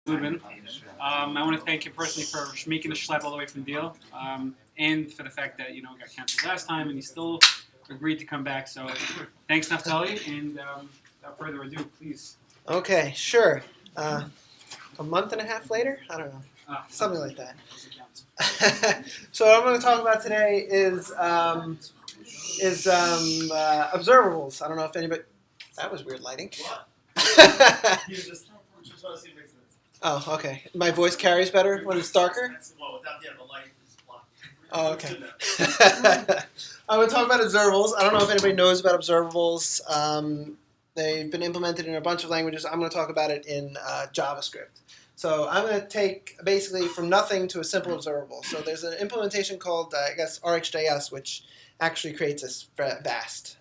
Lubin. I want to thank you personally for making the schlep all the way from Neal, and for the fact that got canceled last time and you still agreed to come back. So thanks, Naftali, and without further ado, please. Okay, sure. A month and a half later? I don't know. Something like that. So what I'm going to talk about today is observables. I don't know if anybody... That was weird lighting. What? You just want to see it makes sense. Oh, okay. My voice carries better when it's darker? Well, without the light is blocked. Oh, okay. I'm going to talk about observables. I don't know if anybody knows about observables. They've been implemented in a bunch of languages. I'm going to talk about it in JavaScript. So I'm going to take basically from nothing to a simple observable. So there's an implementation called, Rxjs, which actually creates this vast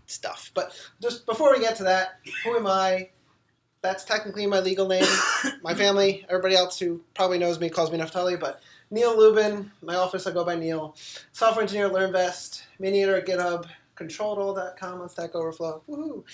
stuff. But just before we get to that, who am I? That's technically my legal name. My family, everybody else who probably knows me calls me Naftali, but Neal Lubin, my office I go by Neal. Software engineer at LearnVest, mediator at GitHub, controlledall.com on Stack Overflow. Woohoo!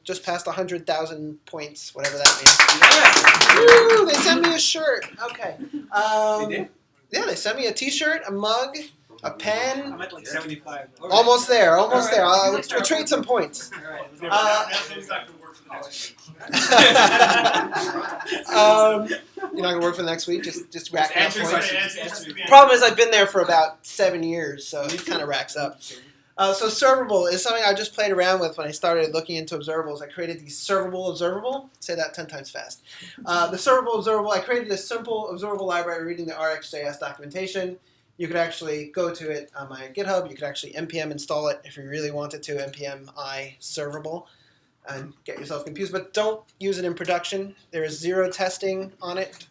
Just passed 100,000 points, whatever that means. Yeah. Woo! They sent me a shirt. Okay. They did? Yeah, they sent me a T-shirt, a mug, a pen. I'm at like 75. Almost there. Almost there. We'll trade some points. All right. Now things not going to work for the next week. You're not gonna work for the next week. Just rack up points. Answers. Problem is, I've been there for about 7 years, so it kind of racks up. So servable is something I just played around with when I started looking into observables. I created the servable observable. Say that 10 times fast. The servable observable. I created a simple observable library reading the Rxjs documentation. You could actually go to it on my GitHub. You could actually npm install it if you really wanted to. Npm I servable. And get yourself confused, but don't use it in production. There is zero testing on it.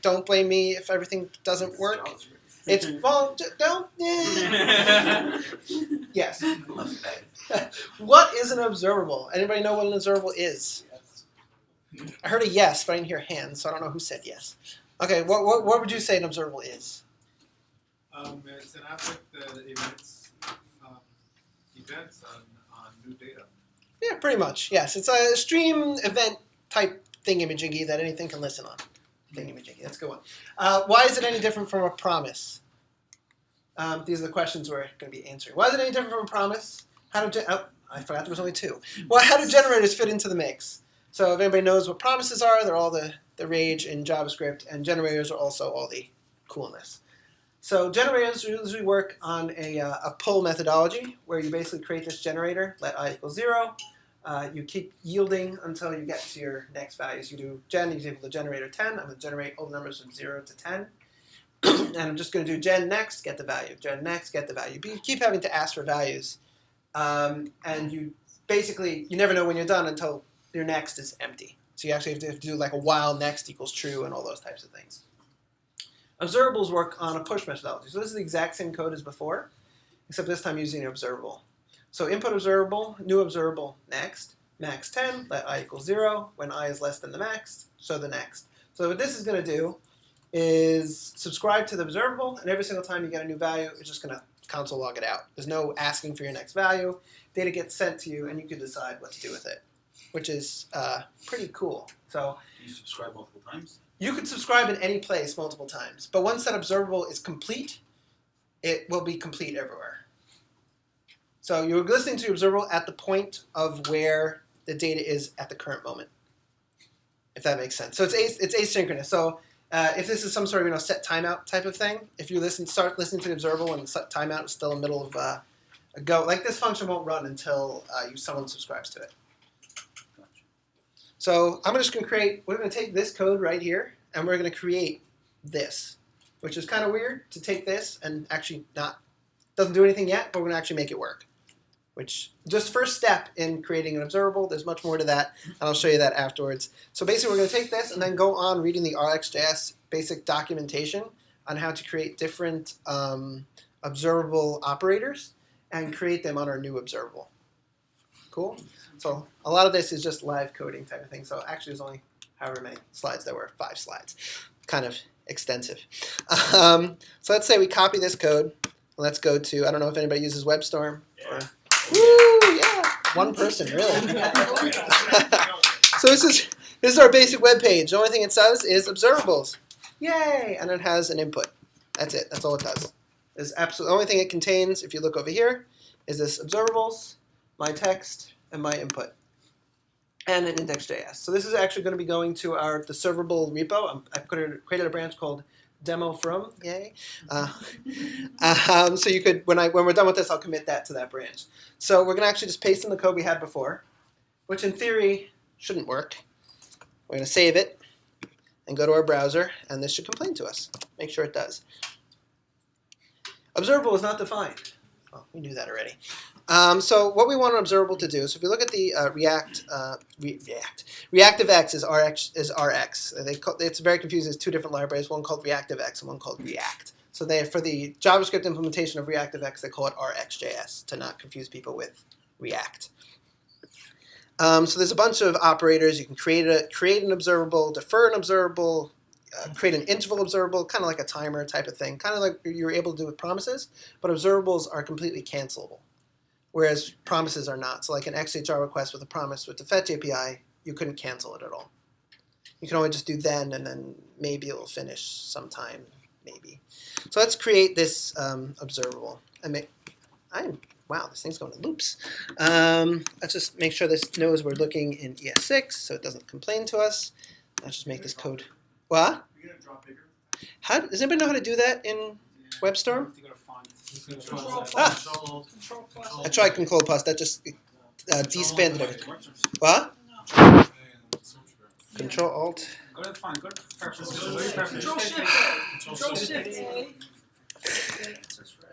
Don't blame me if everything doesn't work. It's don't. Yes. What is an observable? Anybody know what an observable is? I heard a yes, but I didn't hear hands, so I don't know who said yes. Okay, what would you say an observable is? It's an object that emits events on new data. Yeah, pretty much. Yes, it's a stream event type thingamajiggy that anything can listen on. Thingamajiggy, that's a good one. Why is it any different from a promise? These are the questions we're going to be answering. Why is it any different from a promise? I forgot there was only two. Well, how do generators fit into the mix? So if anybody knows what promises are, they're all the rage in JavaScript, and generators are also all the coolness. So generators usually work on a pull methodology where you basically create this generator, let I equal 0. You keep yielding until you get to your next values. You do gen is equal to generator 10. I'm going to generate all the numbers from 0 to 10. And I'm just going to do gen next, get the value. Gen next, get the value. But you keep having to ask for values. And you never know when you're done until your next is empty. So you actually have to do like a while next equals true and all those types of things. Observables work on a push methodology. So this is the exact same code as before, except this time using an observable. So input observable, new observable, next, max 10, let I equal 0. When I is less than the max, show the next. So what this is going to do is subscribe to the observable, and every single time you get a new value, it's just going to console log it out. There's no asking for your next value. Data gets sent to you, and you can decide what to do with it, which is pretty cool. So do you subscribe multiple times? You could subscribe in any place multiple times, but once that observable is complete, it will be complete everywhere. So you're listening to your observable at the point of where the data is at the current moment, if that makes sense. So it's asynchronous. So if this is some sort of set timeout type of thing, if you start listening to the observable and set timeout is still in the middle of a go, like this function won't run until someone subscribes to it. So we're going to take this code right here, and we're going to create this, which is kind of weird to take this and actually doesn't do anything yet, but we're going to actually make it work. Which, just first step in creating an observable, there's much more to that, and I'll show you that afterwards. So basically we're going to take this and then go on reading the Rxjs basic documentation on how to create different observable operators and create them on our new observable. Cool? So a lot of this is just live coding type of thing. So actually there's only however many slides there were, 5 slides. Kind of extensive. So let's say we copy this code. Let's go to, I don't know if anybody uses WebStorm. Yeah. Woo, yeah. One person, really. So this is This is our basic web page. The only thing it says is observables. Yay! And it has an input. That's it. That's all it does. Is absolutely the only thing it contains, if you look over here, is this observables, my text, and my input. And an index.js. So this is actually going to be going to the servable repo. I created a branch called demo from, yay. So you could, when we're done with this, I'll commit that to that branch. So we're going to actually just paste in the code we had before, which in theory shouldn't work. We're going to save it and go to our browser, and this should complain to us. Make sure it does. Observable is not defined. Well, we knew that already. So what we want an observable to do, so if you look at the ReactiveX is Rx. It's very confusing. There's two different libraries, one called ReactiveX and one called React. So for the JavaScript implementation of ReactiveX, they call it Rxjs to not confuse people with React. So there's a bunch of operators. You can create an observable, defer an observable, create an interval observable, kind of like a timer type of thing, kind of like you're able to do with promises, but observables are completely cancelable, whereas promises are not. So like an XHR request with a promise with the fetch API, you couldn't cancel it at all. You can only just do then, and then maybe it will finish sometime, maybe. So let's create this observable. Wow, this thing's going in loops. Let's just make sure this knows we're looking in ES6 so it doesn't complain to us. Let's just make this code. What? You're going to draw bigger? Does anybody know how to do that in WebStorm? Control I tried Control Plus. That just despanded everything. What? Control Alt. Go to the font. Go to preferences. Control Shift. Control Shift.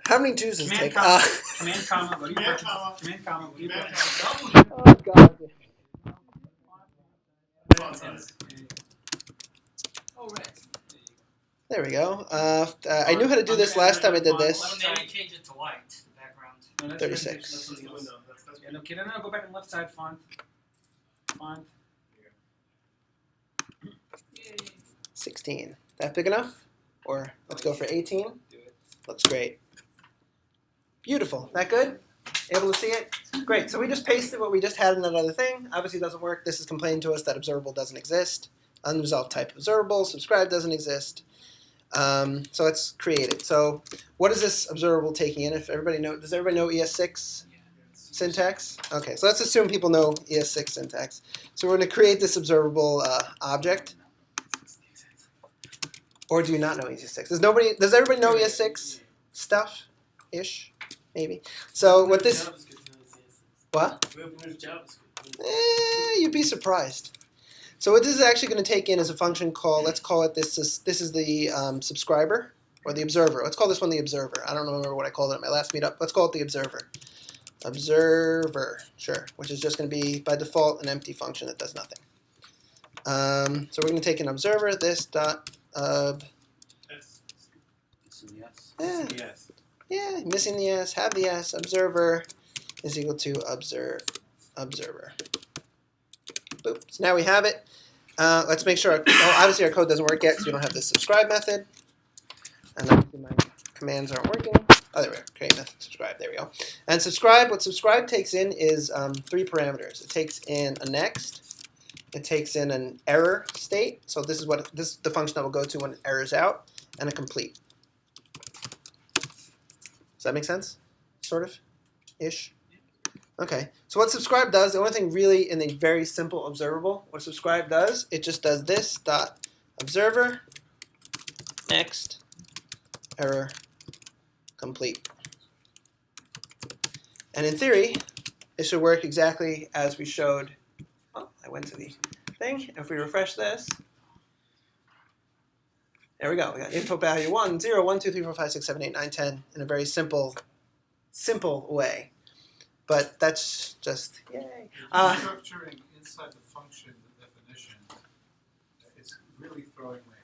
How many twos does it take? Command comma. Go to your Command preferences. comma. Command comma. Go to your Command preferences. comma. Oh, God. Oh, right. There we go. I knew how to do this last time I did this. Maybe change it to white, the background. No, that's 36. That's the window. That's Yeah, no, kid, no, go back and left side font. Font. 16. That big enough? Or let's go for 18. Do it. Looks great. Beautiful. That good? Able to see it? Great. So we just pasted what we just had in that other thing. Obviously it doesn't work. This is complaining to us that observable doesn't exist. Unresolved type observable. Subscribe doesn't exist. So let's create it. So what is this observable taking in? Does everybody know ES6 syntax? Okay, so let's assume people know ES6 syntax. So we're going to create this observable object. Or do you not know ES6? Does everybody know ES6 stuff? Ish, maybe. So what this? What? You'd be surprised. So what this is actually going to take in is a function called, let's call it this is the subscriber, or the observer. Let's call this one the observer. I don't remember what I called it at my last meetup. Let's call it the observer. Observer, sure, which is just going to be, by default, an empty function that does nothing. So we're going to take an observer, this dot yeah, missing the S, have the S, observer is equal to observer. Boop. So now we have it. Let's make sure, obviously our code doesn't work yet because we don't have the subscribe method. And obviously my commands aren't working. Oh, there we go. Create method subscribe. There we go. And subscribe, what subscribe takes in is 3 parameters. It takes in a next. It takes in an error state. So this is the function that will go to when it errors out, and a complete. Does that make sense? Sort of? Ish? Okay. So what subscribe does, the only thing really in a very simple observable, what subscribe does, it just does this dot observer next error complete. And in theory, it should work exactly as we showed. Oh, I went to the thing. If we refresh this, there we go. We got input value 1, 0, 1, 2, 3, 4, 5, 6, 7, 8, 9, 10 in a very simple way. But that's just, yay. Structuring inside the function, the definition, it's really throwing my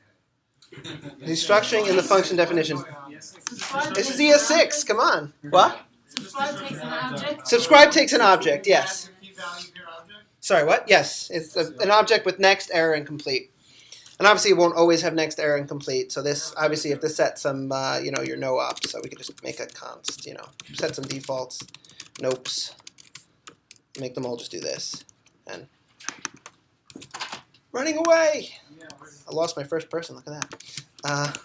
head. The structuring in the function definition. Subscribe This is takes an ES6, come on. What? Subscribe takes an object. Subscribe takes an object, yes. Key value of your object. Sorry, what? Yes, it's an object with next, error, and complete. And obviously it won't always have next, error, and complete. So this, obviously, if this set some, your no ops, so we could just make a const, set some defaults, nopes, make them all just do this. And Running away! I lost my first person, look at that.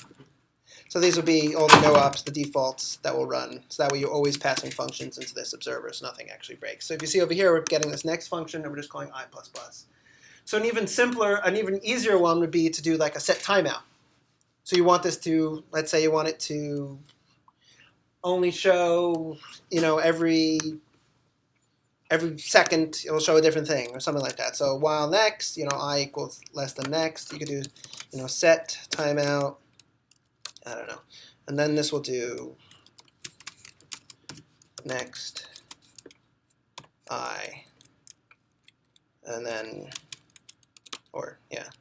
So these will be all the no-ops, the defaults that will run. So that way you're always passing functions into this observer so nothing actually breaks. So if you see over here, we're getting this next function and we're just calling I++. So an even simpler, an even easier one would be to do like a set timeout. So you want this to, let's say you want it to only show, every second it will show a different thing or something like that. So while next, I equals less than next. You could do, set timeout. I don't know. And then this will do next I. And then,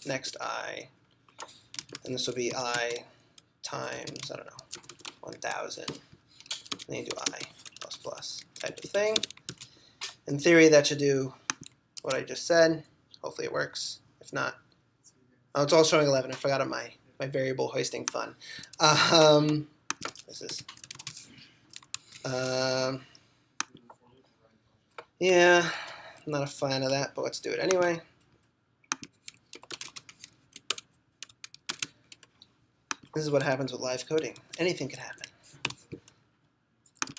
next I. And this will be I times, I don't know, 1,000. And then you do I plus plus type of thing. In theory, that should do what I just said. Hopefully it works. If not, oh, it's all showing 11. I forgot on my variable hoisting fun. This is, yeah, I'm not a fan of that, but let's do it anyway. This is what happens with live coding. Anything can happen.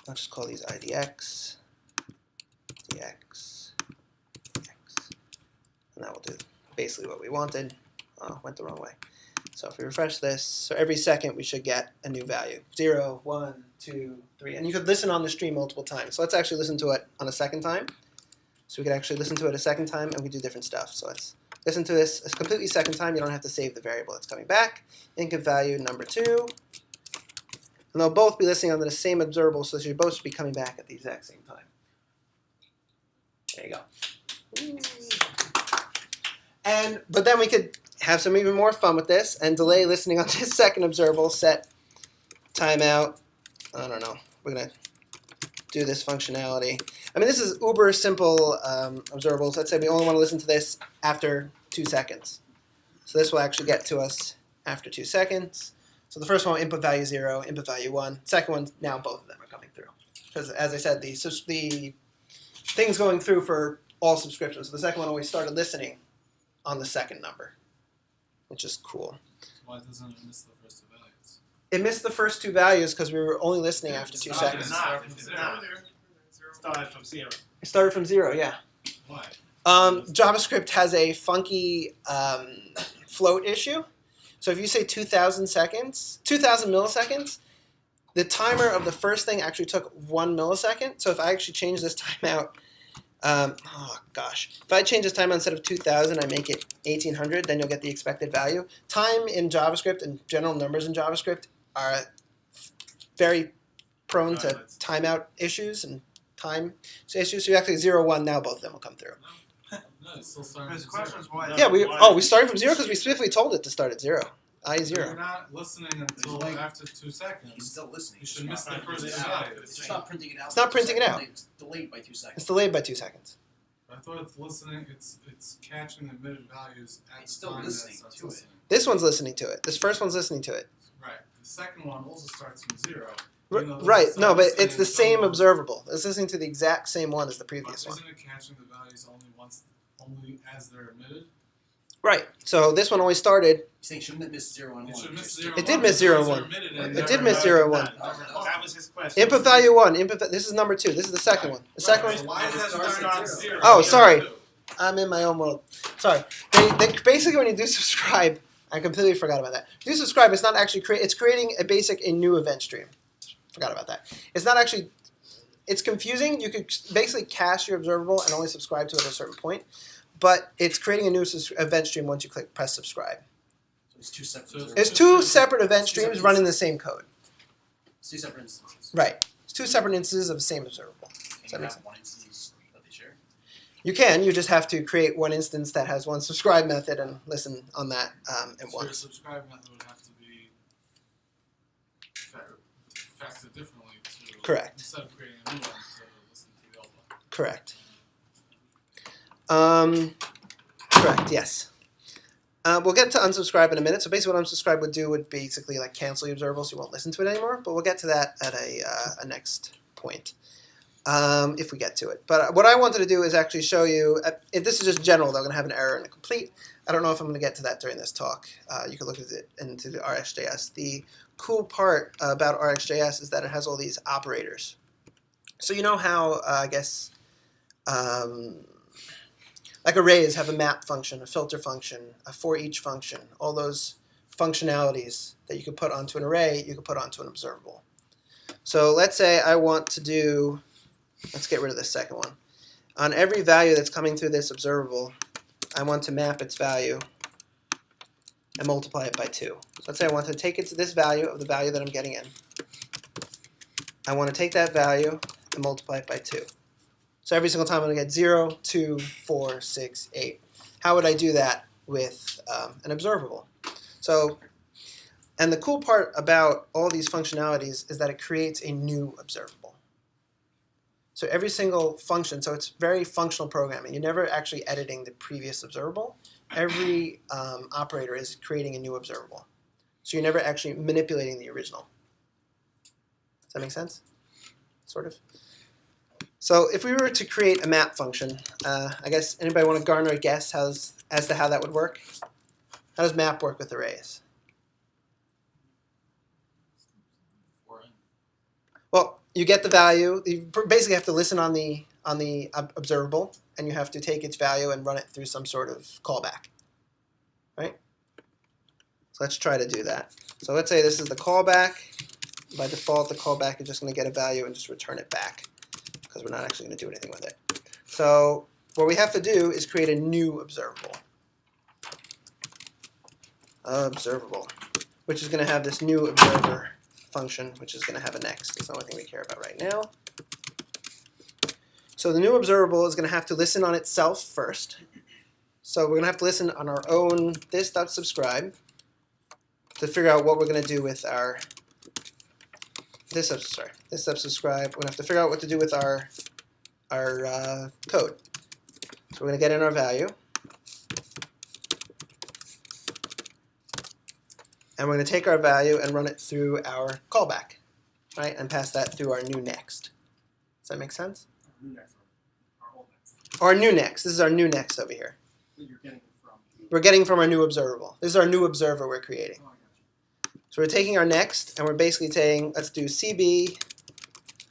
I'll just call these IDX, DX, DX, and that will do basically what we wanted. Oh, went the wrong way. So if we refresh this, so every second we should get a new value. 0, 1, 2, 3. And you could listen on the stream multiple times. So let's actually listen to it on a second time. So we could actually listen to it a second time and we do different stuff. So let's listen to this a completely second time. You don't have to save the variable that's coming back. Input value number 2. And they'll both be listening under the same observable, so they should both be coming back at the exact same time. There you go. But then we could have some even more fun with this and delay listening on this second observable, set timeout. I don't know. We're going to do this functionality. I mean, this is uber simple observables. Let's say we only want to listen to this after 2 seconds. So this will actually get to us after 2 seconds. So the first one, input value 0, input value 1. Second one, now both of them are coming through. Because as I said, the thing's going through for all subscriptions. So the second one always started listening on the second number, which is cool. So why doesn't it miss the first 2 values? It missed the first 2 values because we were only listening after 2 seconds. Started from 0. It started from 0, yeah. Why? JavaScript has a funky float issue. So if you say 2,000 milliseconds, the timer of the first thing actually took 1 millisecond. So if I actually change this timeout, if I change this timeout instead of 2,000, I make it 1,800, then you'll get the expected value. Time in JavaScript and general numbers in JavaScript are very prone to timeout issues and time issues. So you actually 0, 1, now both of them will come through. No, it's still starting His from question 0. is why. Yeah, we started from 0 because we specifically told it to start at 0. You're 0. not listening until after 2 seconds. He's still listening. You should miss the not first 2 printing it out. values. It's just not printing it out. It's not printing it out. It's delayed by 2 seconds. It's delayed by 2 seconds. I thought it's listening. It's catching the emitted values at It's the still time listening that it starts to it. listening. This one's listening to it. This first one's listening to it. Right. The second one also starts from 0. Right. No, but it's the same observable. It's listening to the exact same one as the previous one. Isn't it catching the values only as they're emitted? Right. So this one only started. He's saying shouldn't it miss 0 and 1? It should miss 0. It did miss 0 and 1. It did miss 0 and 1. That was his question. Input value 1. This is number 2. This is the second one. The second So one. why is that starting at 0? Oh, sorry. I'm in my own world. Sorry. They basically, when you do subscribe, I completely forgot about that. Do subscribe. It's not actually it's creating a new event stream. Forgot about that. It's not actually. It's confusing. You could basically cache your observable and only subscribe to it at a certain point, but it's creating a new event stream once you press subscribe. So it's 2 separate. So It's 2 separate event streams running the same code. It's 2 separate instances. Right. It's 2 separate instances of the same observable. Can you have one instance that they share? You can. You just have to create one instance that has one subscribe method and listen on that at So your once. subscribe method would have to be factored differently to Correct. instead of creating a new one to listen to the old one. Correct. Correct. Yes. We'll get to unsubscribe in a minute. So basically, what unsubscribe would do would basically like cancel the observable, so you won't listen to it anymore. But we'll get to that at a next point. if we get to it. But what I wanted to do is actually show you, this is just general, they're going to have an error and a complete. I don't know if I'm going to get to that during this talk. You can look at it into the Rxjs. The cool part about Rxjs is that it has all these operators. So you know how, I guess, like arrays have a map function, a filter function, a for each function, all those functionalities that you could put onto an array, you could put onto an observable. So let's say I want to do, let's get rid of this second one. On every value that's coming through this observable, I want to map its value and multiply it by 2. So let's say I want to take it to this value of the value that I'm getting in. I want to take that value and multiply it by 2. So every single time I'm going to get 0, 2, 4, 6, 8. How would I do that with an observable? So, and the cool part about all these functionalities is that it creates a new observable. So every single function, so it's very functional programming. You're never actually editing the previous observable. Every operator is creating a new observable. So you're never actually manipulating the original. Does that make sense? Sort of. So if we were to create a map function, I guess anybody want to garner a guess as to how that would work? How does map work with arrays? Well, you get the value. You basically have to listen on the observable, and you have to take its value and run it through some sort of callback, right? So let's try to do that. So let's say this is the callback. By default, the callback is just going to get a value and just return it back, because we're not actually going to do anything with it. So what we have to do is create a new observable. Observable, which is going to have this new observer function, which is going to have a next. It's the only thing we care about right now. So the new observable is going to have to listen on itself first. So we're going to have to listen on our own this.subscribe to figure out what we're going to do with our this.subscribe. We're going to have to figure out what to do with our code. So we're going to get in our value. And we're going to take our value and run it through our callback, right? And pass that through our new next. Does that make sense? New next, our old next. Or our new next. This is our new next over here. That you're getting from. We're getting from our new observable. This is our new observer we're creating. Oh, I got you. So we're taking our next, and we're basically saying, let's do CB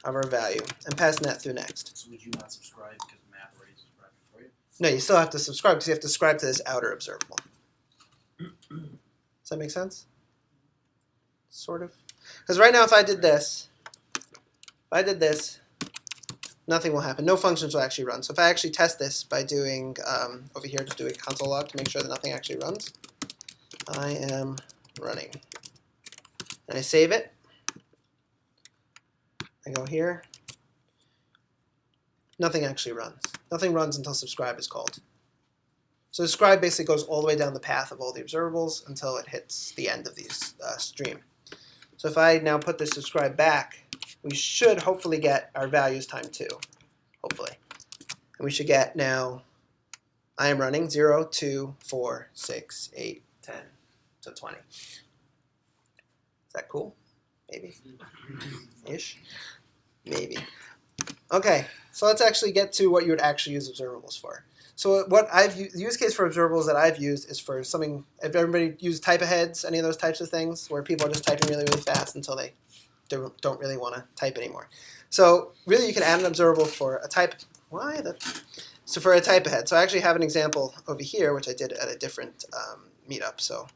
of our value, and passing that through next. So would you not subscribe because map already subscribed for you? No, you still have to subscribe because you have to subscribe to this outer observable. Does that make sense? Sort of. Because right now, if I did this, nothing will happen. No functions will actually run. So if I actually test this by doing, over here, just doing console log to make sure that nothing actually runs, I am running. And I save it. I go here. Nothing actually runs. Nothing runs until subscribe is called. So subscribe basically goes all the way down the path of all the observables until it hits the end of the stream. So if I now put this subscribe back, we should hopefully get our values times 2, hopefully. And we should get now, I am running 0, 2, 4, 6, 8, 10, so 20. Is that cool? Maybe. Ish? Maybe. Okay, so let's actually get to what you would actually use observables for. So what the use case for observables that I've used is for something, if everybody used type aheads, any of those types of things, where people are just typing really, really fast until they don't really want to type anymore. So really you can add an observable for a type, so for a type ahead. So I actually have an example over here, which I did at a different meetup. So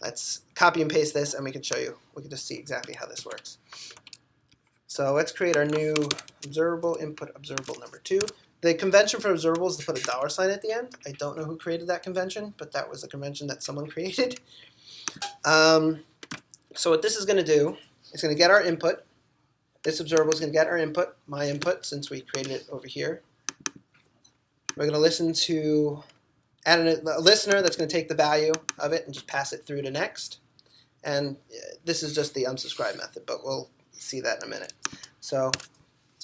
let's copy and paste this and we can show you, we can just see exactly how this works. So let's create our new observable, input observable number 2. The convention for observables is to put a $sign at the end. I don't know who created that convention, but that was a convention that someone created. So what this is going to do, it's going to get our input. This observable is going to get our input, my input, since we created it over here. We're going to listen to, add a listener that's going to take the value of it and just pass it through to next. And this is just the unsubscribe method, but we'll see that in a minute. So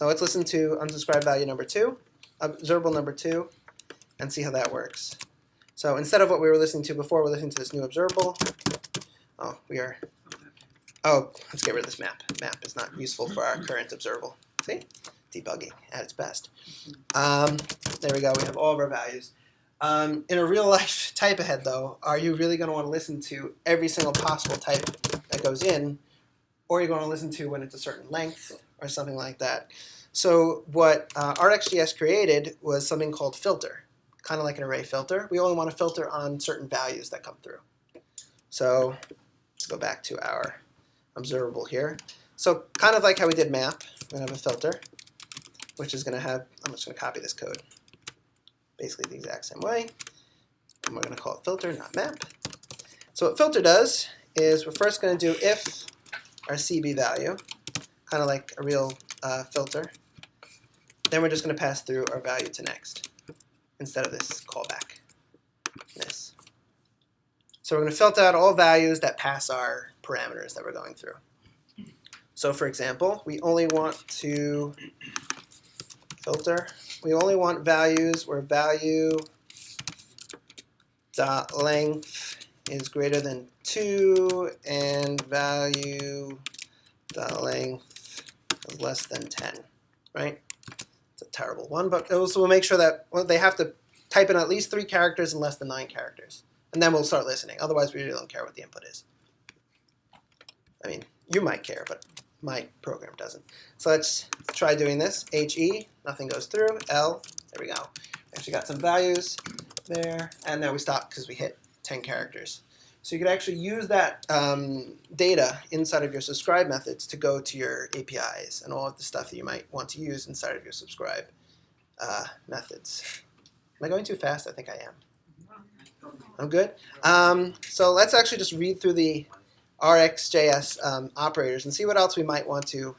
let's listen to unsubscribe value number 2. Observable number 2, and see how that works. So instead of what we were listening to before, we're listening to this new observable. Let's get rid of this map. Map is not useful for our current observable. See? debugging at its best. There we go. We have all of our values. In a real life type ahead, though, are you really going to want to listen to every single possible type that goes in, or are you going to listen to when it's a certain length or something like that? So what Rxjs created was something called filter, kind of like an array filter. We only want to filter on certain values that come through. So let's go back to our observable here. So kind of like how we did map, we're going to have a filter, which is going to have, I'm just going to copy this code, basically the exact same way. And we're going to call it filter, not map. So what filter does is we're first going to do if our CB value, kind of like a real filter. Then we're just going to pass through our value to next instead of this callback. This. So we're going to filter out all values that pass our parameters that we're going through. So for example, we only want to filter. We only want values where value dot length is greater than 2 and value dot length is less than 10, right? It's a terrible one, but also we'll make sure that they have to type in at least 3 characters and less than 9 characters. And then we'll start listening. Otherwise, we really don't care what the input is. I mean, you might care, but my program doesn't. So let's try doing this. HE, nothing goes through. L, there we go. Actually got some values there. And now we stop because we hit 10 characters. So you could actually use that data inside of your subscribe methods to go to your APIs and all of the stuff that you might want to use inside of your subscribe methods. Am I going too fast? I think I am. I'm good. So let's actually just read through the Rxjs operators and see what else we might want to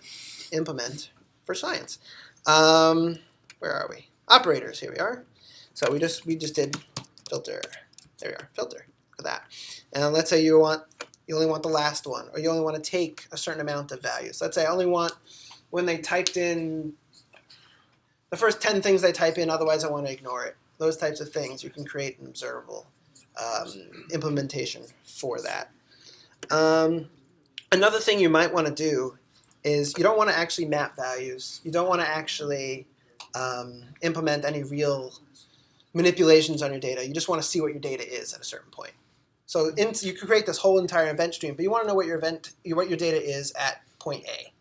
implement for science. Where are we? Operators. Here we are. So we just did filter. There we are. Filter. Look at that. And let's say you only want the last one, or you only want to take a certain amount of values. Let's say I only want when they typed in the first 10 things they type in. Otherwise, I want to ignore it. Those types of things. You can create an observable implementation for that. Another thing you might want to do is you don't want to actually map values. You don't want to actually implement any real manipulations on your data. You just want to see what your data is at a certain point. So you can create this whole entire event stream, but you want to know what your data is at point A.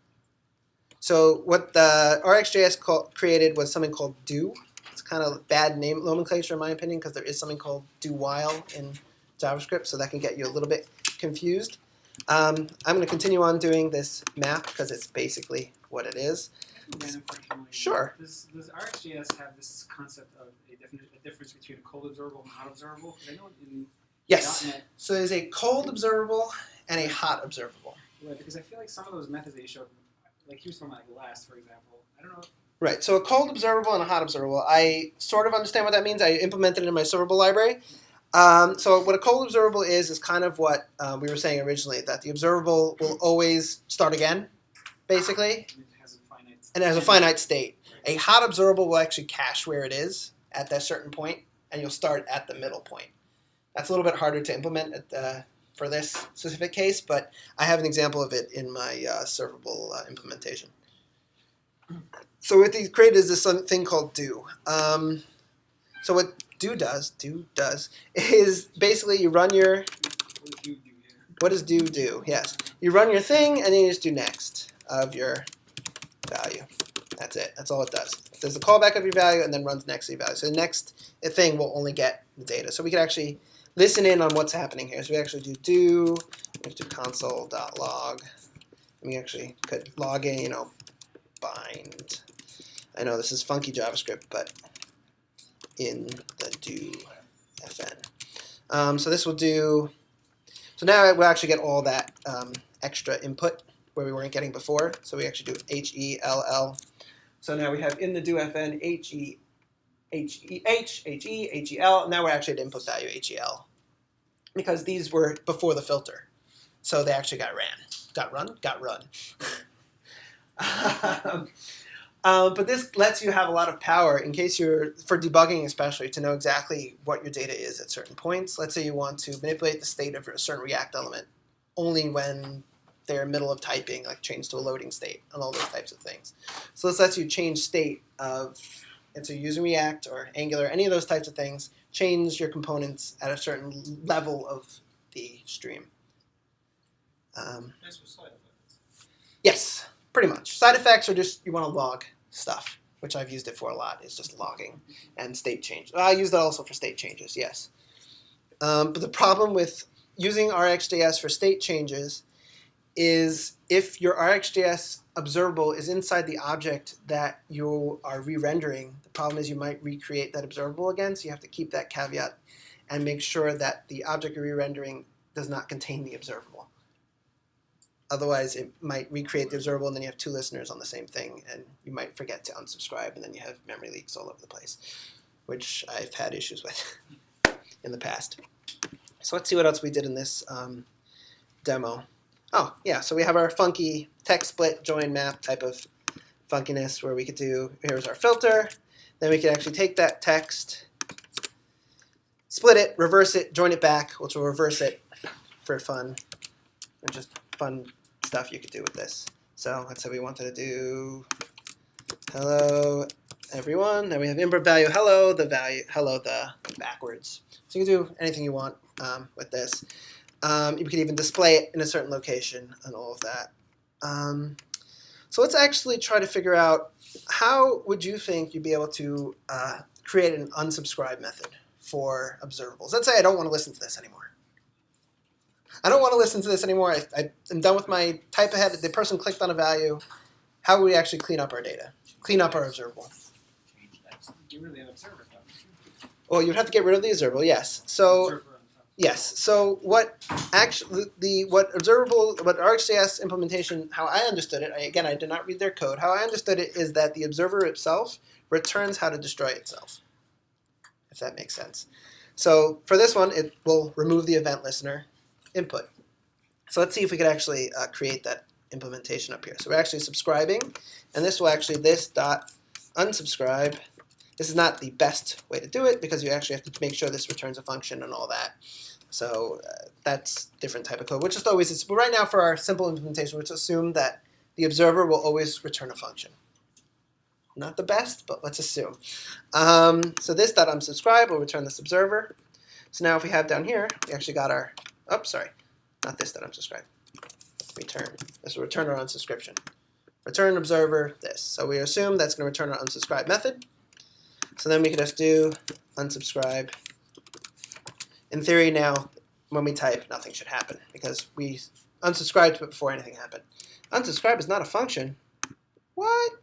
So what the Rxjs created was something called do. It's kind of bad name nomenclature in my opinion because there is something called do while in JavaScript, so that can get you a little bit confused. I'm going to continue on doing this map because it's basically what it is. Random question. Sure. Does Rxjs have this concept of a difference between a cold observable and hot observable? Because I know in Yes. .NET, So there's a cold observable and a hot observable. right, because I feel like some of those methods that you showed, like he was talking about like last, for example. I don't know. Right. So a cold observable and a hot observable. I sort of understand what that means. I implemented it in my observable library. So what a cold observable is kind of what we were saying originally, that the observable will always start again, basically, And it has a finite. and it has a finite state. A hot observable will actually cache where it is at that certain point, and you'll start at the middle point. That's a little bit harder to implement for this specific case, but I have an example of it in my observable implementation. So what these created is this thing called do. So what do does is basically you run your, What does you do here? what does do? Yes. You run your thing and then you just do next of your value. That's it. That's all it does. It does the callback of your value and then runs next to your value. So the next thing will only get the data. So we can actually listen in on what's happening here. So we actually do we do console.log. And we actually could log in, bind. I know this is funky JavaScript, but in the do fn. So this will do, so now we'll actually get all that extra input where we weren't getting before. So we actually do HELL. So now we have in the do fn HEL. Now we're actually at input value HEL because these were before the filter. So they actually got run. But this lets you have a lot of power in case for debugging especially, to know exactly what your data is at certain points. Let's say you want to manipulate the state of a certain React element only when they're middle of typing, like change to a loading state and all those types of things. So this lets you change state of, and so using React or Angular, any of those types of things, change your components at a certain level of the stream. Nice for side effects. Yes, pretty much. Side effects are just you want to log stuff, which I've used it for a lot. Is just logging and state change. I use that also for state changes. Yes, but the problem with using Rxjs for state changes is if your Rxjs observable is inside the object that you are re-rendering, the problem is you might recreate that observable again. So you have to keep that caveat and make sure that the object you're re-rendering does not contain the observable. Otherwise, it might recreate the observable, and then you have two listeners on the same thing, and you might forget to unsubscribe, and then you have memory leaks all over the place, which I've had issues with in the past. So let's see what else we did in this demo. Oh, yeah, so we have our funky text split, join map type of funkiness where we could do, here's our filter, then we could actually take that text, split it, reverse it, join it back, which will reverse it for fun, and just fun stuff you could do with this. So let's say we wanted to do hello everyone. Then we have input value hello, the backwards. So you can do anything you want with this. You can even display it in a certain location and all of that. So let's actually try to figure out how would you think you'd be able to create an unsubscribe method for observables. Let's say I don't want to listen to this anymore. I don't want to listen to this anymore. I'm done with my type ahead. The person clicked on a value. How would we actually clean up our data? Clean up our observable. Get rid of the observer though. Well, you'd have to get rid of the observable, yes. So yes. So what actually what Rxjs implementation, how I understood it, again I did not read their code. How I understood it is that the observer itself returns how to destroy itself. If that makes sense. So for this one, it will remove the event listener input. So let's see if we could actually create that implementation up here. So we're actually subscribing, and this will actually this dot unsubscribe. This is not the best way to do it because you actually have to make sure this returns a function and all that. So that's different type of code, which is always, but right now for our simple implementation, let's assume that the observer will always return a function. Not the best, but let's assume. So this dot unsubscribe will return this observer. So now if we have down here, we actually got our, oh, sorry, not this dot unsubscribe. Return. This will return our unsubscription. Return observer this. So we assume that's going to return our unsubscribe method. So then we can just do unsubscribe. In theory now, when we type, nothing should happen because we unsubscribed before anything happened. Unsubscribe is not a function. What?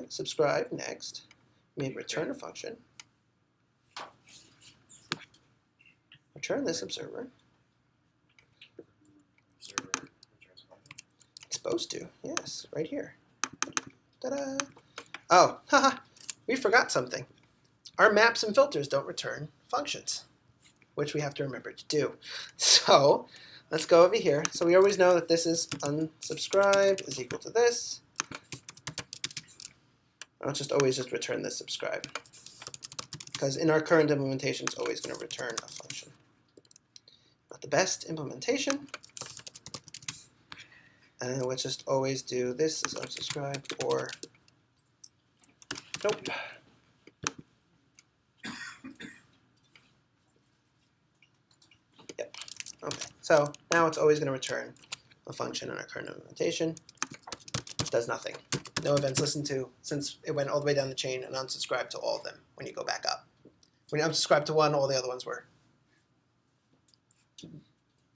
Subscribe, next. We return a function. Return this observer. It's supposed to, yes, right here. Ta-da! Oh, haha, we forgot something. Our maps and filters don't return functions, which we have to remember to do. So let's go over here. So we always know that this is unsubscribe is equal to this. I'll just always just return this subscribe. Because in our current implementation, it's always going to return a function. Not the best implementation. And let's just always do this as unsubscribe or nope. Yep. Okay. So now it's always going to return a function in our current implementation, which does nothing. No events listened to since it went all the way down the chain and unsubscribed to all of them when you go back up. When you unsubscribe to one, all the other ones were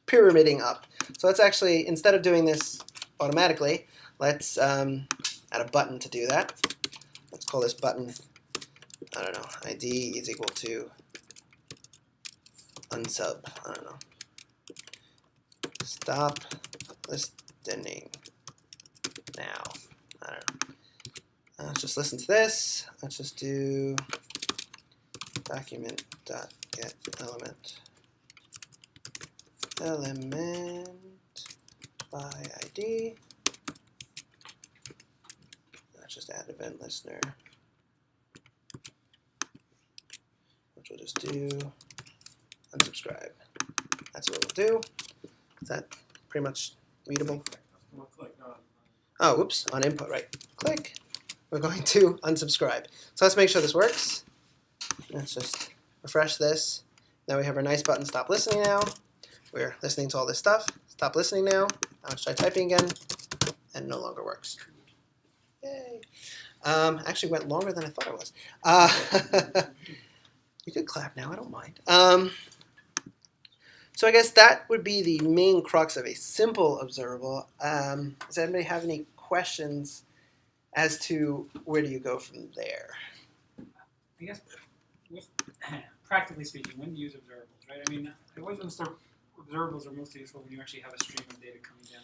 pyramiding up. So let's actually, instead of doing this automatically, let's add a button to do that. Let's call this button, I don't know, ID is equal to unsub, I don't know. Stop listening now. I don't know. Let's just listen to this. Let's just do document.get element by ID. Let's just add event listener, which we'll just do unsubscribe. That's what we'll do. Is that pretty much readable? Well, click, Oh, whoops, on input, right. Click. We're going to unsubscribe. So let's make sure this works. Let's just refresh this. Now we have our nice button, stop listening now. We're listening to all this stuff. Stop listening now. Now let's try typing again. And it no longer works. Yay. Actually went longer than I thought it was. You could clap now, I don't mind. So I guess that would be the main crux of a simple observable. Does anybody have any questions as to where do you go from there? I guess, with, practically speaking, when you use observables, right? I mean, I always understand observables are mostly useful when you actually have a stream of data coming down.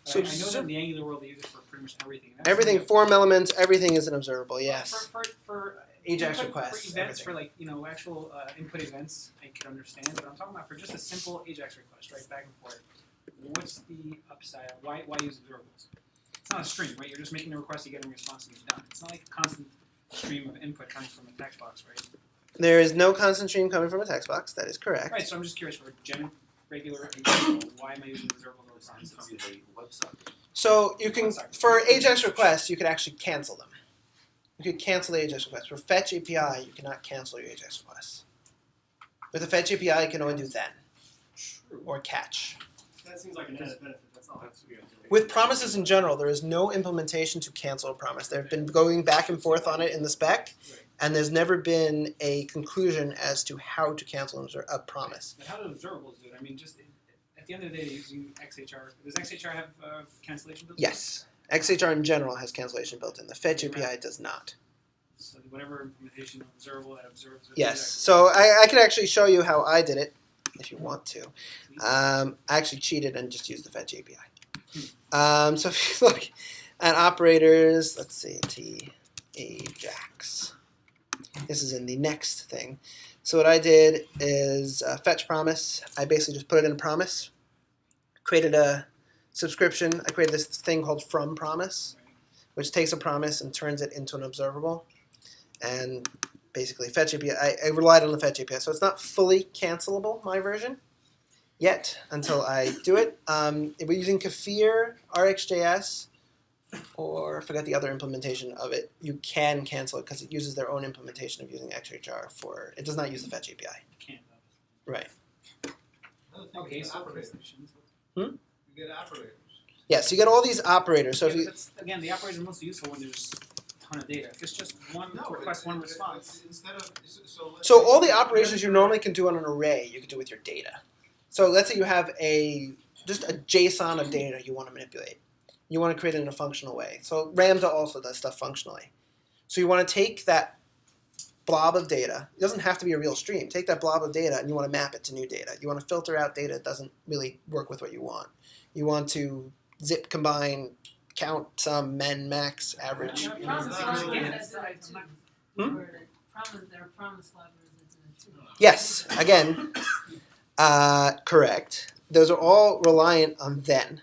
So I know that in the Angular world they use it for pretty much everything. And that's everything, something form elements, everything is an observable, yes. For Ajax input, requests, for events, everything. for like actual input events, I can understand. But I'm talking about for just a simple Ajax request, right, back and forth. What's the upside? Why use observables? It's not a stream, right? You're just making a request, you get a response, and it's done. It's not like a constant stream of input coming from a text box, right? There is no constant stream coming from a text box, that is correct. Right. So I'm just curious for regular example, why am I using observables all the time? It's a website. So you can, for Ajax requests, you could actually cancel them. You could cancel the Ajax request. For Fetch API, you cannot cancel your Ajax requests. With the Fetch API, you can only do then, True. or catch. that seems like an added benefit, that's all. That's weird. With promises in general, there is no implementation to cancel a promise. They've been going back and forth on it in the spec, and there's never been a conclusion as to how to cancel a promise. But how do observables do it? I mean, just at the end of the day, using XHR. Does XHR have cancellation built in? Yes. XHR in general has cancellation built in. The Fetch API does not. So whatever implementation of observable that observes. Yes. So I could actually show you how I did it, if you want to. I actually cheated and just used the Fetch API. So if you look at operators, let's see, Ajax. This is in the next thing. So what I did is fetch promise. I basically just put it in a promise, created a subscription. I created this thing called from promise, which takes a promise and turns it into an observable. And basically Fetch API, I relied on the Fetch API. So it's not fully cancelable, my version, yet, until I do it. If we're using Kafir, Rxjs, or I forgot the other implementation of it, you can cancel it because it uses their own implementation of using XHR for, it does not use the Fetch API. Can't. Right. Another thing Okay, is so operators. Hmm? You get operators. Yeah, so you get all these operators. So Yeah, if you, but that's, again, the operators are mostly useful when there's a ton of data. If it's just one request, one response. Instead of let's so say all the operations you normally can do on an array, you can do with your data. So let's say you have just a JSON of data you want to manipulate. You want to create it in a functional way. So Ramda also does stuff functionally. So you want to take that blob of data. It doesn't have to be a real stream. Take that blob of data and you want to map it to new data. You want to filter out data that doesn't really work with what you want. You want to zip, combine, count, sum, men, max, average. There are promise libraries Again, that it's do it not- too. There are promise libraries that do it too. Yes, again, correct. Those are all reliant on then.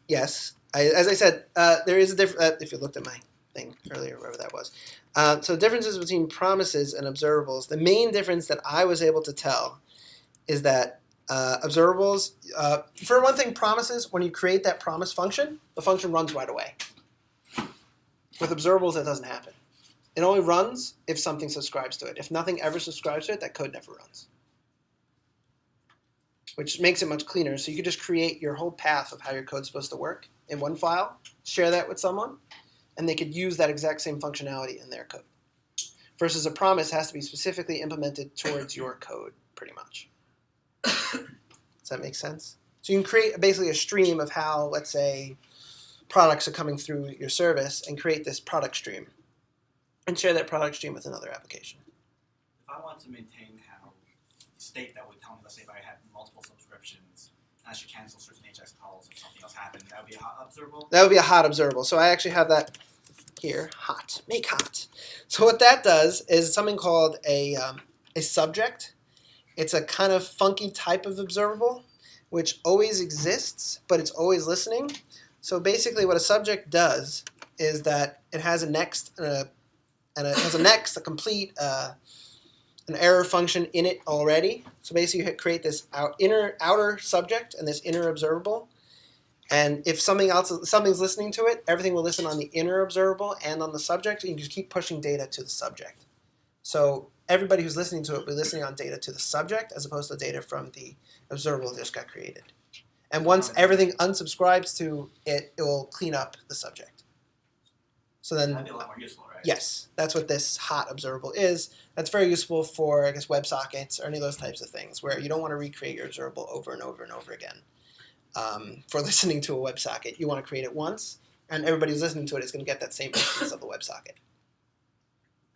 Yes, as I said, there is a difference. If you looked at my thing earlier, wherever that was. So differences between promises and observables. The main difference that I was able to tell is that observables, for one thing, promises, when you create that promise function, the function runs right away. With observables, that doesn't happen. It only runs if something subscribes to it. If nothing ever subscribes to it, that code never runs. Which makes it much cleaner. So you could just create your whole path of how your code's supposed to work in one file, share that with someone, and they could use that exact same functionality in their code. Versus a promise has to be specifically implemented towards your code, pretty much. Does that make sense? So you can create basically a stream of how, let's say, products are coming through your service and create this product stream and share that product stream with another application. If I want to maintain how state that would tell me, let's say if I had multiple subscriptions and I should cancel certain Ajax calls or something else happened, that would be a hot observable? That would be a hot observable. So I actually have that here, hot, make hot. So what that does is something called a subject. It's a kind of funky type of observable, which always exists, but it's always listening. So basically what a subject does is that it has a next, and it has a next, a complete, an error function in it already. So basically you create this outer subject and this inner observable. And if something's listening to it, everything will listen on the inner observable and on the subject, and you can just keep pushing data to the subject. So everybody who's listening to it will be listening on data to the subject as opposed to data from the observable that just got created. And once everything unsubscribes to it, it will clean up the subject. So then, That'd be a lot more useful, right? yes, that's what this hot observable is. That's very useful for, I guess, WebSockets or any of those types of things where you don't want to recreate your observable over and over and over again. For listening to a WebSocket, you want to create it once, and everybody who's listening to it is going to get that same instance of the WebSocket.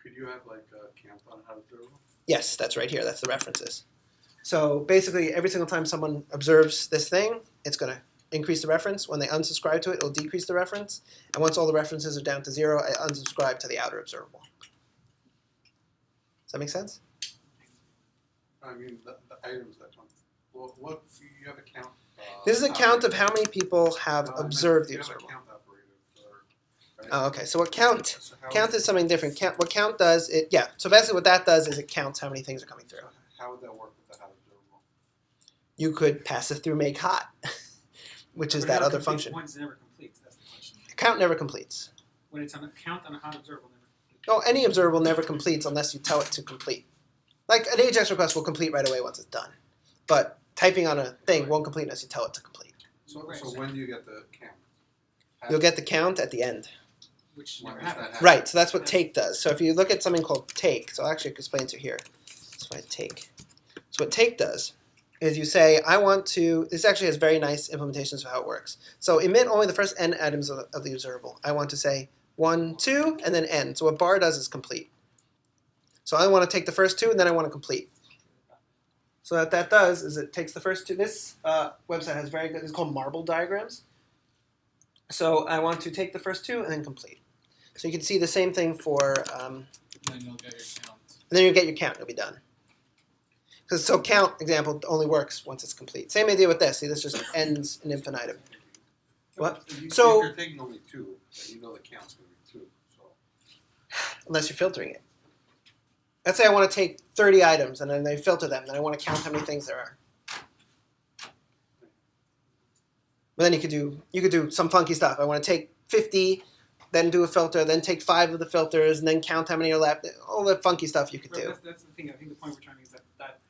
Could you have like a count on how to observable? Yes, that's right here. That's the references. So basically, every single time someone observes this thing, it's going to increase the reference. When they unsubscribe to it, it'll decrease the reference. And once all the references are down to 0, I unsubscribe to the outer observable. Does that make sense? I mean, the items that one. Well, what you have a count? This is a count of how many people have observed the you have a observable. count operator, right? Oh, okay. So what count? So how Count is something different. What count does, so basically what that does is it counts how many things are coming through. How would that work with the hot observable? You could pass it through make hot, which is that other function. Once it never completes, that's the question. Count never completes. When it's on a count on a hot observable, never completes. Oh, any observable never completes unless you tell it to complete. Like an AJAX request will complete right away once it's done. But typing on a thing won't complete unless you tell it to complete. So Right. when do you get the count? You'll get the count at the end. Which When never does that happens. happen? Right, so that's what take does. So if you look at something called take, so I'll actually explain to you here. That's why take. So what take does is you say, I want to, this actually has very nice implementations of how it works. So emit only the first n items of the observable. I want to say 1, 2, and then n. So what bar does is complete. So I want to take the first 2, and then I want to complete. So what that does is it takes the first 2. This website has very good, it's called marble diagrams. So I want to take the first 2 and then complete. So you can see the same thing for, Then you'll get your count. and then you get your count, you'll be done. Because so count example only works once it's complete. Same idea with this. See, this just ends an infinitum. What? So- if you're taking only 2, then you know the count's going to be 2. So Unless you're filtering it. Let's say I want to take 30 items and then they filter them. Then I want to count how many things there are. But then you could do some funky stuff. I want to take 50, then do a filter, then take 5 of the filters, and then count how many are left. All the funky stuff you could Right, do. that's the thing. I think the point we're trying to make is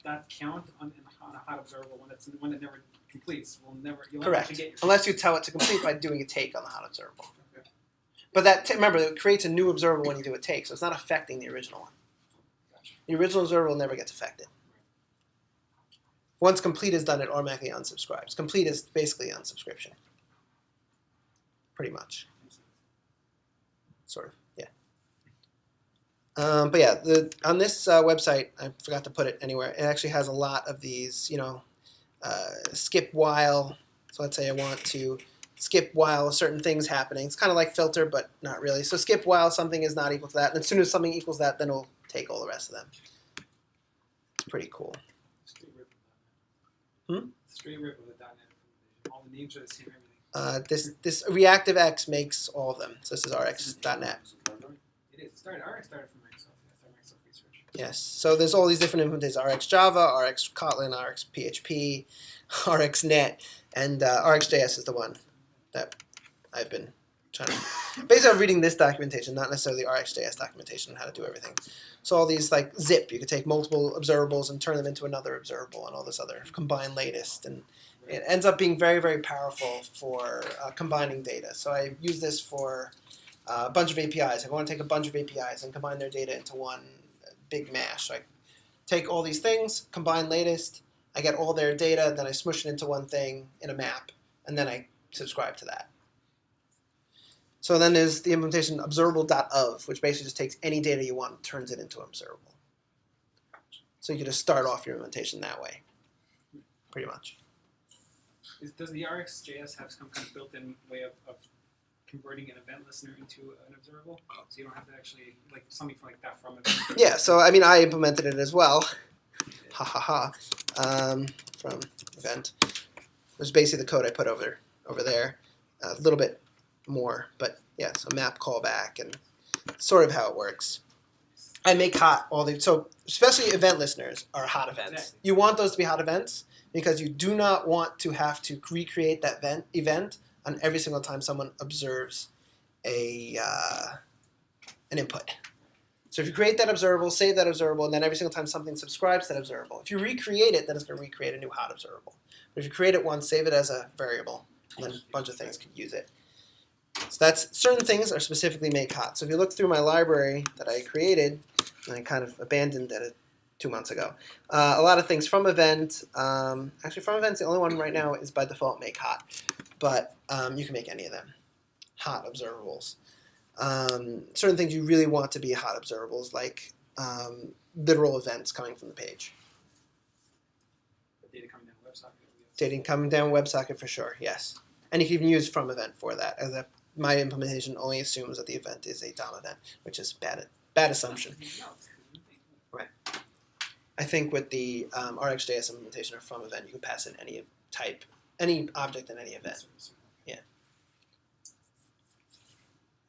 that count on a hot observable when it never completes will never. You'll never Correct. actually get your Unless you tell it to complete by doing a take on the hot observable. Okay. But that remember, it creates a new observable when you do a take, so it's not affecting the original one. Gotcha. The original observable never gets affected. Once complete is done, it automatically unsubscribes. Complete is basically unsubscription. Pretty much. Sort of, yeah. But yeah, on this website, I forgot to put it anywhere. It actually has a lot of these, skip while. So let's say I want to skip while certain things happening. It's kind of like filter, but not really. So skip while something is not equal to that, and as soon as something equals that, then it'll take all the rest of them. It's pretty cool. Straight rip of .NET. Hmm? Straight rip of the .NET implementation. All the names are the same. Everything. This ReactiveX makes all of them. So this is Rx.net. It is. It started. Rx started from Microsoft. Yeah, started Microsoft Research. Yes. So there's all these different implementations: Rx Java, Rx Kotlin, Rx PHP, RxNet, and Rxjs is the one that I've been trying to. Basically, I'm reading this documentation, not necessarily the Rxjs documentation on how to do everything. So all these like zip, you could take multiple observables and turn them into another observable, and all this other combine latest, and it ends up being very, very powerful for combining data. So I use this for a bunch of APIs. If I want to take a bunch of APIs and combine their data into one big mash, so I take all these things, combine latest, I get all their data, then I smush it into one thing in a map, and then I subscribe to that. So then there's the implementation observable.of, which basically just takes any data you want and turns it into observable. So you can just start off your implementation that way, pretty much. Does the Rxjs have some kind of built-in way of converting an event listener into an observable? So you don't have to actually, like, something like that from it. Yeah, so I mean, I implemented it as well. Ha ha ha. From event. It was basically the code I put over there. A little bit more, but yeah, so map callback and sort of how it works. I make hot all the so especially event listeners are hot events. Exactly. You want those to be hot events because you do not want to have to recreate that event on every single time someone observes a an input. So if you create that observable, save that observable, and then every single time something subscribes to that observable, if you recreate it, then it's going to recreate a new hot observable. But if you create it once, save it as a variable, and then a bunch of things could use it. So that's certain things are specifically make hot. So if you look through my library that I created, and I kind of abandoned it 2 months ago, a lot of things from event. Actually, from events, the only one right now is by default make hot, but you can make any of them hot observables. Certain things you really want to be hot observables, like literal events coming from the page. The data coming down WebSocket. Data coming down WebSocket for sure, yes. And you can even use from event for that. As my implementation only assumes that the event is a DOM event, which is bad assumption. Right. I think with the Rxjs implementation or from event, you can pass in any type, any object in any event. Yeah.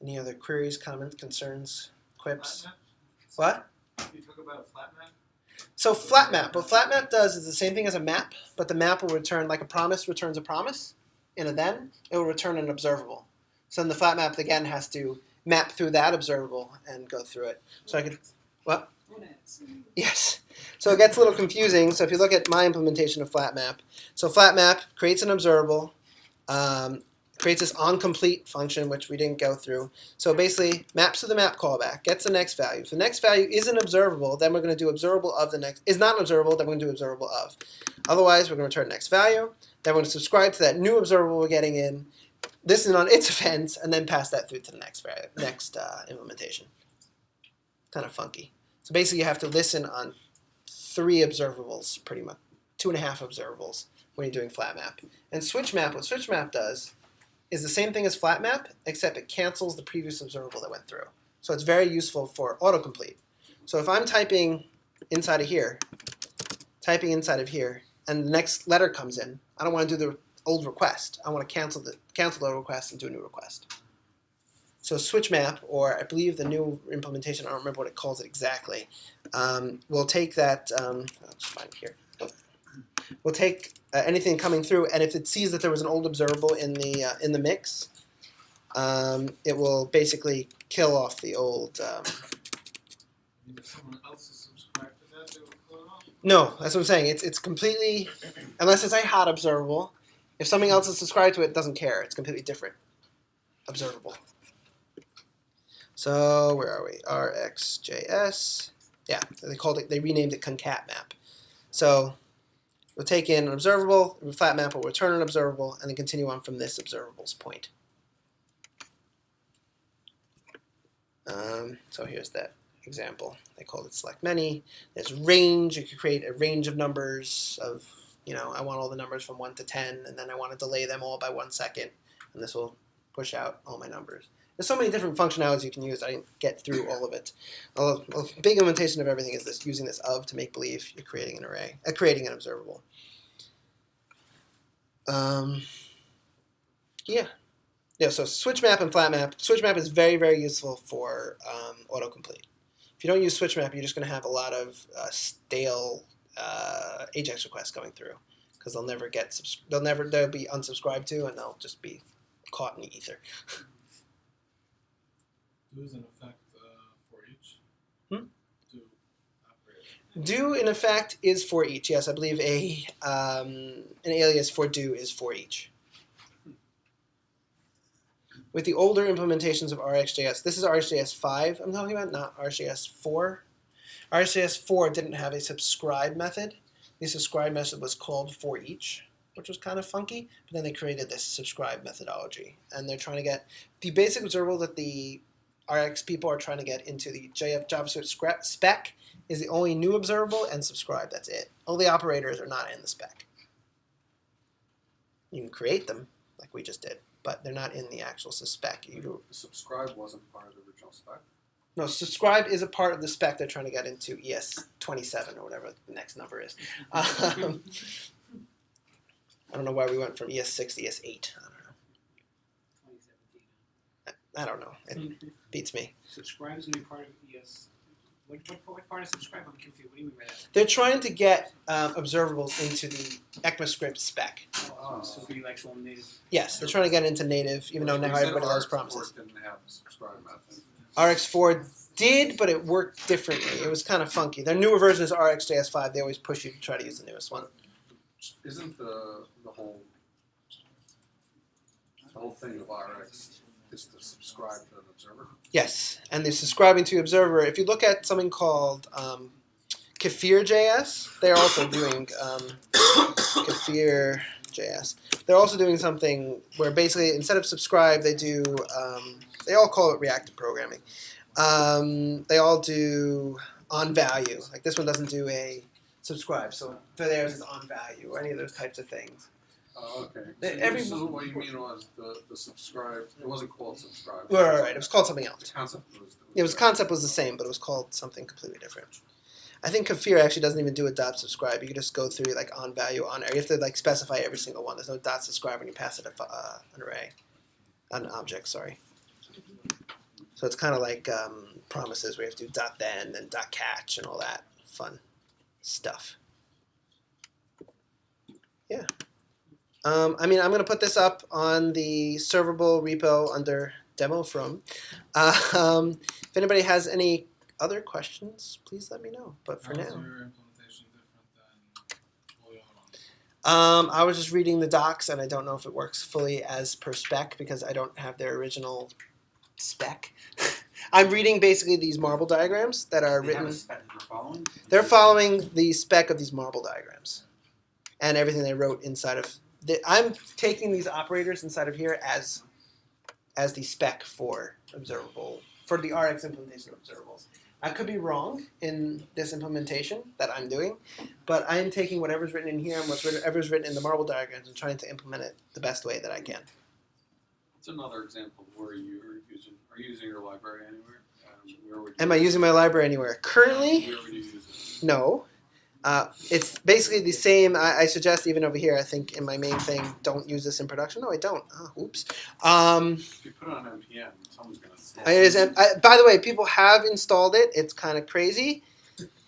Any other queries, comments, concerns, quips? Flat map? What? You talk about a flat map? So flat map. What flat map does is the same thing as a map, but the map will return, like a promise returns a promise in a then, it will return an observable. So then the flat map again has to map through that observable and go through it. So I could, what? Yes. So it gets a little confusing. So if you look at my implementation of flat map, so flat map creates an observable, creates this onComplete function, which we didn't go through. So basically, maps to the map callback, gets the next value. If the next value is an observable, then we're going to do observable of the next. Is not an observable, then we're going to do observable of. Otherwise, we're going to return next value. Then we're going to subscribe to that new observable we're getting in, listen on its events, and then pass that through to the next implementation. Kind of funky. So basically, you have to listen on 3 observables, pretty much 2.5 observables when you're doing flat map. And switch map, what switch map does is the same thing as flat map, except it cancels the previous observable that went through. So it's very useful for autocomplete. So if I'm typing inside of here, and the next letter comes in, I don't want to do the old request. I want to cancel the old request and do a new request. So switch map, or I believe the new implementation, I don't remember what it calls it exactly, will take that, I'll just find it here. We'll take anything coming through, and if it sees that there was an old observable in the mix, it will basically kill off the old. If someone else is subscribed to that, they will kill it off? No, that's what I'm saying. It's completely, unless it's a hot observable. If something else is subscribed to it, it doesn't care. It's completely different observable. So where are we? Rxjs. Yeah, they renamed it concat map. So we'll take in an observable, the flat map will return an observable, and then continue on from this observable's point. So here's that example. They called it select many. There's range. You could create a range of numbers of, I want all the numbers from 1 to 10, and then I want to delay them all by 1 second, and this will push out all my numbers. There's so many different functionalities you can use. I didn't get through all of it. A big implementation of everything is this, using this of to make believe you're creating an array, creating an observable. Yeah, so switch map and flat map. Switch map is very, very useful for autocomplete. If you don't use switch map, you're just going to have a lot of stale Ajax requests going through, because they'll be unsubscribed to, and they'll just be caught in the ether. Do is in effect for each? Hmm? Do operator. Do in effect is for each. Yes, I believe an alias for do is for each. With the older implementations of Rxjs, this is Rxjs 5 I'm talking about, not Rxjs 4. Rxjs 4 didn't have a subscribe method. The subscribe method was called for each, which was kind of funky, but then they created this subscribe methodology. And they're trying to get the basic observable that the Rx people are trying to get into the JavaScript spec is the only new observable and subscribe. That's it. All the operators are not in the spec. You can create them, like we just did, but they're not in the actual spec. The subscribe wasn't part of the original spec. No, subscribe is a part of the spec they're trying to get into ES27 or whatever the next number is. I don't know why we went from ES6 to ES8. I don't know. It beats me. Subscribe is going to be part of ES. What part of subscribe? I'm confused. What do you mean by that? They're trying to get observables into the ECMAScript spec. Oh, so it'd be like actual native. Yes, they're trying to get into native, even though now You said everybody loves Rx4 promises. didn't have a subscribe method. RX4 did, but it worked differently. It was kind of funky. Their newer version is Rxjs 5. They always push you to try to use the newest one. Isn't the whole thing of Rx is to subscribe to an observer? Yes, and they're subscribing to Observer. If you look at something called Kefir.js, they're also doing Kefir.js. They're also doing something where basically instead of subscribe, they do. They all call it reactive programming. They all do on value. Like this one doesn't do a subscribe, so for theirs is on value or any of those types of things. Oh, okay. Every- So what you mean was the subscribe. It wasn't called subscribe. Right. It was called something else. The concept was. Concept was the same, but it was called something completely different. I think Kefir actually doesn't even do a dot subscribe. You can just go through like on value on error. You have to like specify every single one. There's no dot subscribe when you pass it an array, an object. Sorry. So it's kind of like promises where you have to do dot then and dot catch and all that fun stuff. Yeah. I'm going to put this up on the Observable repo under demo from. If anybody has any other questions, please let me know. But for How is now, your implementation different than all the other ones? I was just reading the docs, and I don't know if it works fully as per spec because I don't have their original spec. I'm reading basically these marble diagrams that are They have written. a spec that they're following? They're following the spec of these marble diagrams and everything they wrote inside of. I'm taking these operators inside of here as the spec for observable for the Rx implementation of observables. I could be wrong in this implementation that I'm doing, but I am taking whatever's written in here and whatever's written in the marble diagrams and trying to implement it the best way that I can. It's another example of where you are using your library anywhere. Where would you Am I using my library anywhere? Currently, Where would you use it? no. It's basically the same. I suggest even over here, I think in my main thing, don't use this in production. No, I don't. Oh, oops. If you put it on NPM, someone's gonna. By the way, people have installed it. It's kind of crazy.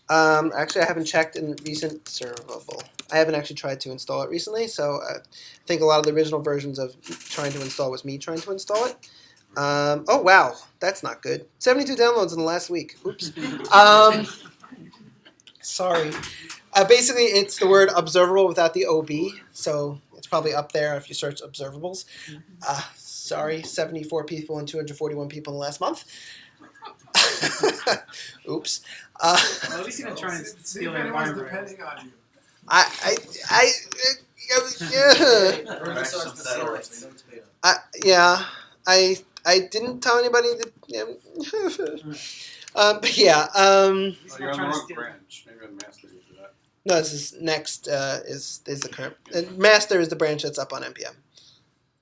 Actually, I haven't checked in recent Observable. I haven't actually tried to install it recently, so I think a lot of the original versions of trying to install was me trying to install it. Oh, wow. That's not good. 72 downloads in the last week. Oops. Sorry. Basically, it's the word observable without the OB, so it's probably up there if you search observables. Sorry, 74 people and 241 people in the last month. Oops. Well, at least you didn't try and See steal if their anyone's environment. depending on you. Yeah. I didn't tell anybody that. Yeah. But yeah. He's You're not on the trying to wrong steal. branch. Maybe on master you do that. No, this is next. Is the current master is the branch that's up on npm.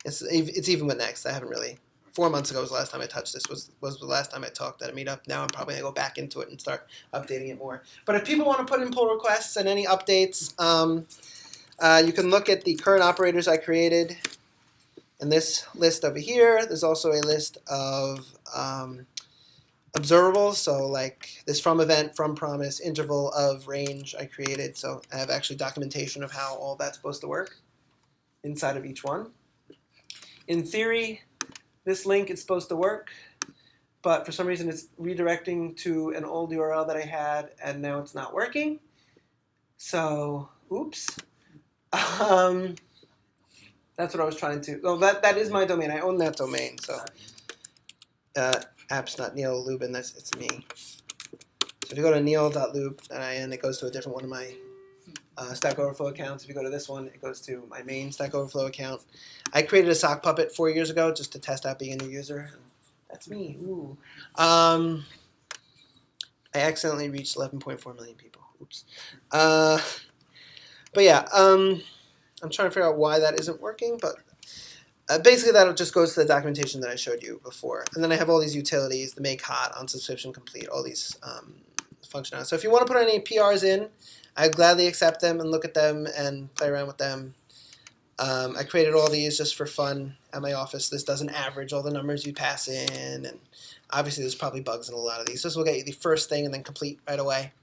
It's even with next. I haven't really. 4 months ago was the last time I touched this. Was the last time I talked at a meetup. Now I'm probably gonna go back into it and start updating it more. But if people want to put in pull requests and any updates, you can look at the current operators I created in this list over here. There's also a list of observables. So like this from event, from promise, interval of range I created. So I have actually documentation of how all that's supposed to work inside of each one. In theory, this link is supposed to work, but for some reason it's redirecting to an old URL that I had, and now it's not working. So, oops. That's what I was trying to. Well, that is my domain. I own that domain. So, apps.Neal Lubin. It's me. So if you go to neal.lub and it goes to a different one of my Stack Overflow accounts. If you go to this one, it goes to my main Stack Overflow account. I created a sock puppet 4 years ago just to test out being a new user. That's me. Ooh. I accidentally reached 11.4 million people. Oops. But yeah, I'm trying to figure out why that isn't working, but basically that just goes to the documentation that I showed you before. And then I have all these utilities, the make hot, on subscription complete, all these functionality. So if you want to put any PRs in, I gladly accept them and look at them and play around with them. I created all these just for fun at my office. This doesn't average all the numbers you pass in, and obviously there's probably bugs in a lot of these. This will get you the first thing and then complete right away.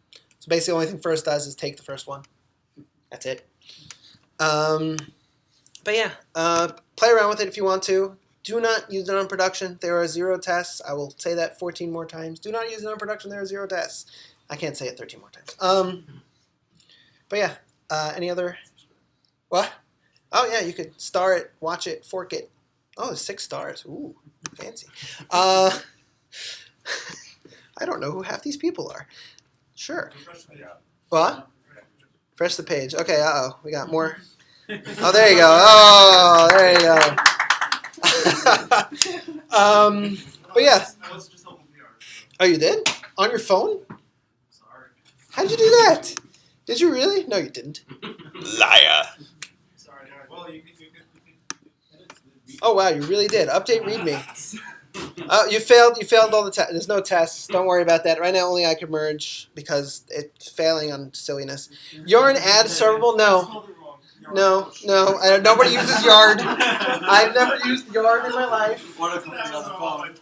So basically the only thing first does is take the first one. That's it. But yeah, play around with it if you want to. Do not use it on production. There are 0 tests. I will say that 14 more times. Do not use it on production. There are 0 tests. I can't say it 13 more times. But yeah, any other? What? Oh yeah, you could star it, watch it, fork it. Oh, there's 6 stars. Ooh, fancy. I don't know who half these people are. Sure. What? Refresh the page. Okay, uh-oh. We got more. Oh, there you go. Oh, there you go. But yeah. I was just open PR. Oh, you did? On your phone? Sorry. How'd you do that? Did you really? No, you didn't. Liar. Sorry. Well, you can Oh, wow, you really did. Update README. Oh, you failed all the tests. There's no tests. Don't worry about that. Right now, only I could merge because it's failing on silliness. Yarn add servable? No. No. Nobody uses Yard. I've never used Yard in my life. What if it's on the phone?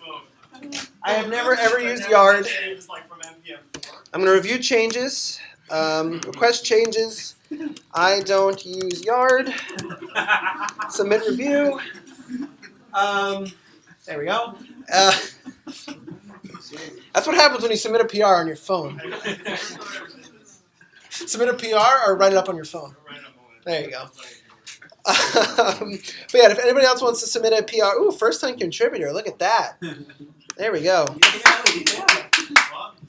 I have never ever used Yard. It's like from NPM4. I'm going to review changes. Request changes. I don't use Yard. Submit review. There we go. That's what happens when you submit a PR on your phone. Submit a PR or write it up on your phone. There you go. But yeah, if anybody else wants to submit a PR, ooh, first time contributor. Look at that. There we go.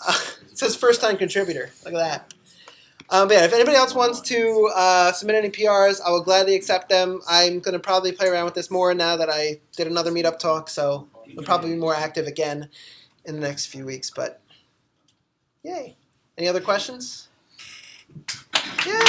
It says first time contributor. Look at that. But yeah, if anybody else wants to submit any PRs, I will gladly accept them. I'm going to probably play around with this more now that I did another Meetup talk, so I'll probably be more active again in the next few weeks. But yay. Any other questions? Yay!